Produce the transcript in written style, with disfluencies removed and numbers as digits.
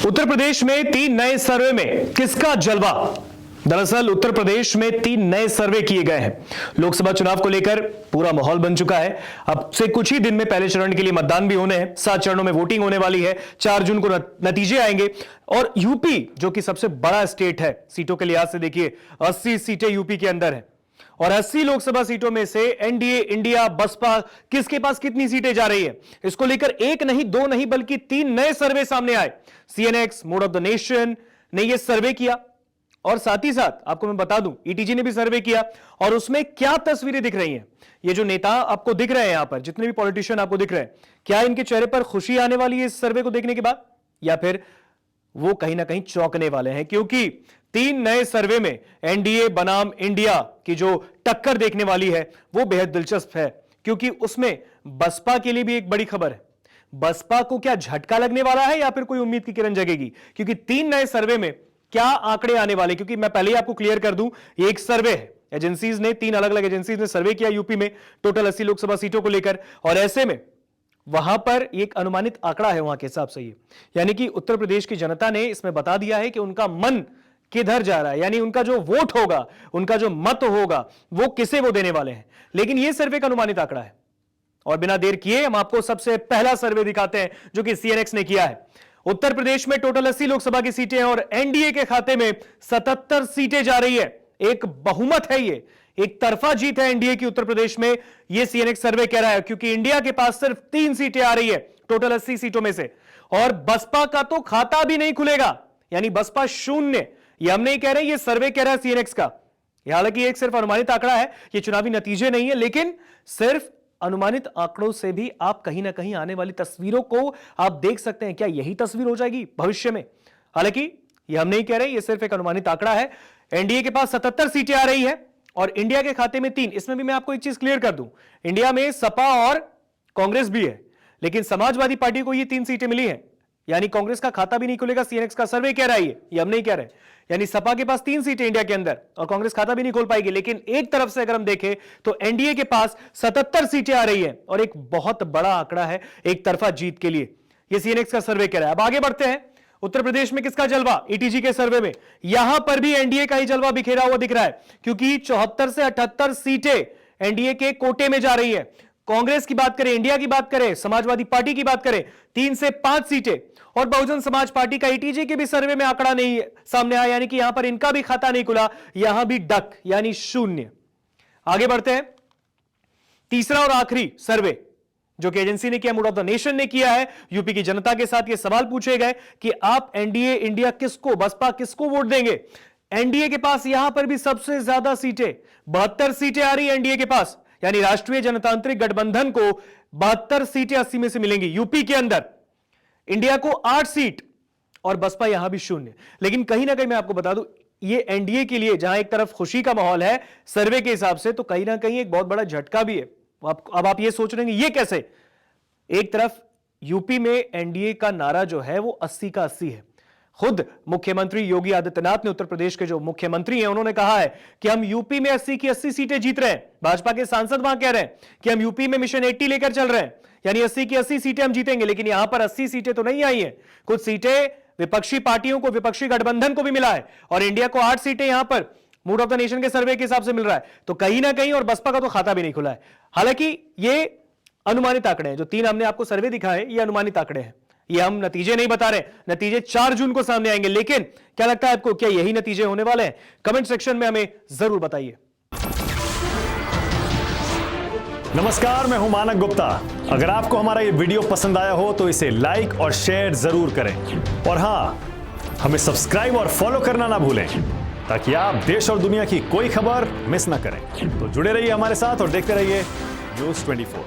उत्तर प्रदेश में 3 नए सर्वे में किसका जलवा? दरअसल उत्तर प्रदेश में 3 नए सर्वे किए गए हैं। लोकसभा चुनाव को लेकर पूरा माहौल बन चुका है। अब से कुछ ही दिन में पहले चरण के लिए मतदान भी होने हैं। 7 चरणों में वोटिंग होने वाली है। 4 जून को नतीजे आएंगे और यूपी जो कि सबसे बड़ा स्टेट है सीटों के लिहाज से, देखिए 80 सीटें यूपी के अंदर है और 80 लोकसभा सीटों में से एनडीए, इंडिया, बसपा किसके पास कितनी सीटें जा रही है, इसको लेकर एक नहीं, 2 नहीं बल्कि 3 नए सर्वे सामने आए। CNX, mode of the nation ने यह सर्वे किया और साथ ही साथ आपको मैं बता दूं ईटीजी ने भी सर्वे किया और उसमें क्या तस्वीरें दिख रही हैं। ये जो नेता आपको दिख रहे हैं यहां पर, जितने भी पॉलिटिशियन आपको दिख रहे हैं, क्या इनके चेहरे पर खुशी आने वाली है इस सर्वे को देखने के बाद, या फिर वो कहीं ना कहीं चौंकने वाले हैं? क्योंकि 3 नए सर्वे में एनडीए बनाम इंडिया की जो टक्कर देखने वाली है वो बेहद दिलचस्प है, क्योंकि उसमें बसपा के लिए भी एक बड़ी खबर है। बसपा को क्या झटका लगने वाला है या फिर कोई उम्मीद की किरण जगेगी? क्योंकि 3 नए सर्वे में क्या आंकड़े आने वाले, क्योंकि मैं पहले ही आपको क्लियर कर दूं, एक सर्वे है, एजेंसीज ने 3 अलग अलग एजेंसीज ने सर्वे किया यूपी में टोटल 80 लोकसभा सीटों को लेकर, और ऐसे में वहां पर एक अनुमानित आंकड़ा है वहां के हिसाब से, ये यानी कि उत्तर प्रदेश की जनता ने इसमें बता दिया है कि उनका मन किधर जा रहा है, यानी उनका जो वोट होगा, उनका जो मत होगा, वो किसे वो देने वाले हैं। लेकिन यह सर्वे का अनुमानित आंकड़ा है और बिना देर किए हम आपको सबसे पहला सर्वे दिखाते हैं जो कि सीएनएक्स ने किया है। उत्तर प्रदेश में टोटल 80 लोकसभा की सीटें हैं और एनडीए के खाते में 77 सीटें जा रही है। एक बहुमत है, ये एक तरफा जीत है एनडीए की उत्तर प्रदेश में, यह सीएनएक्स सर्वे कह रहा है, क्योंकि इंडिया के पास सिर्फ 3 सीटें आ रही है टोटल 80 सीटों में से, और बसपा का तो खाता भी नहीं खुलेगा, यानी बसपा शून्य। यह हम नहीं कह रहे, यह सर्वे कह रहा है सीएनएक्स का। हालांकि एक सिर्फ अनुमानित आंकड़ा है, यह चुनावी नतीजे नहीं है, लेकिन सिर्फ अनुमानित आंकड़ों से भी आप कहीं ना कहीं आने वाली तस्वीरों को आप देख सकते हैं। क्या यही तस्वीर हो जाएगी भविष्य में? हालांकि यह हम नहीं कह रहे, यह सिर्फ एक अनुमानित आंकड़ा है। एनडीए के पास 77 सीटें आ रही है और इंडिया के खाते में 3। इसमें भी मैं आपको एक चीज क्लियर कर दूं, इंडिया में सपा और कांग्रेस भी है, लेकिन समाजवादी पार्टी को ये 3 सीटें मिली हैं, यानी कांग्रेस का खाता भी नहीं खुलेगा। सीएनएक्स का सर्वे कह रहा है, ये हम नहीं कह रहे। यानी सपा के पास 3 सीटें इंडिया के अंदर और कांग्रेस खाता भी नहीं खोल पाएगी। लेकिन एक तरफ से अगर हम देखें तो एनडीए के पास 77 सीटें आ रही हैं और एक बहुत बड़ा आंकड़ा है एक तरफा जीत के लिए, यह सीएनएक्स का सर्वे कह रहा है। अब आगे बढ़ते हैं, उत्तर प्रदेश में किसका जलवा? ईटीजी के सर्वे में यहां पर भी एनडीए का ही जलवा बिखेरा हुआ दिख रहा है, क्योंकि 74 से 78 सीटें एनडीए के कोटे में जा रही है। कांग्रेस की बात करें, इंडिया की बात करें, समाजवादी पार्टी की बात करें, 3 से 5 सीटें, और बहुजन समाज पार्टी का ईटीजी के भी सर्वे में आंकड़ा नहीं सामने आया, यानी कि यहां पर इनका भी खाता नहीं खुला, यहां भी डक यानी शून्य। आगे बढ़ते हैं, तीसरा और आखिरी सर्वे जो कि एजेंसी ने किया, मूड ऑफ द नेशन ने किया है। यूपी की जनता के साथ ये सवाल पूछे गए कि आप एनडीए, इंडिया किसको, बसपा किसको वोट देंगे? एनडीए के पास यहां पर भी सबसे ज्यादा सीटें, 72 सीटें आ रही है एनडीए के पास, यानी राष्ट्रीय जनतांत्रिक गठबंधन को 72 सीटें 80 में से मिलेंगी यूपी के अंदर, इंडिया को 8 सीट और बसपा यहां भी शून्य। लेकिन कहीं ना कहीं मैं आपको बता दूं, ये एनडीए के लिए जहां एक तरफ खुशी का माहौल है सर्वे के हिसाब से, तो कहीं ना कहीं एक बहुत बड़ा झटका भी है। अब आप ये सोच रहे हैं ये कैसे? एक तरफ यूपी में एनडीए का नारा जो है वो 80 का 80 है। खुद मुख्यमंत्री योगी आदित्यनाथ ने, उत्तर प्रदेश के जो मुख्यमंत्री हैं, उन्होंने कहा है कि हम यूपी में 80 की 80 सीटें जीत रहे हैं। भाजपा के सांसद वहां कह रहे हैं कि हम यूपी में मिशन 80 लेकर चल रहे हैं, यानी 80 की 80 सीटें हम जीतेंगे। लेकिन यहां पर 80 सीटें तो नहीं आई हैं, कुछ सीटें विपक्षी पार्टियों को, विपक्षी गठबंधन को भी मिला है, और इंडिया को 8 सीटें यहां पर मूड ऑफ द नेशन के सर्वे के हिसाब से मिल रहा है। तो कहीं ना कहीं, और बसपा का तो खाता भी नहीं खुला है। हालांकि ये अनुमानित आंकड़े हैं, जो 3 हमने आपको सर्वे दिखाए, ये अनुमानित आंकड़े हैं, ये हम नतीजे नहीं बता रहे। नतीजे 4 जून को सामने आएंगे। लेकिन क्या लगता है आपको, क्या यही नतीजे होने वाले हैं? कमेंट सेक्शन में हमें जरूर बताइए। नमस्कार, मैं हूं मानक गुप्ता। अगर आपको हमारा ये वीडियो पसंद आया हो तो इसे लाइक और शेयर जरूर करें, और हां, हमें सब्सक्राइब और फॉलो करना ना भूलें, ताकि आप देश और दुनिया की कोई खबर मिस ना करें। तो जुड़े रहिए हमारे साथ और देखते रहिए न्यूज़ 24।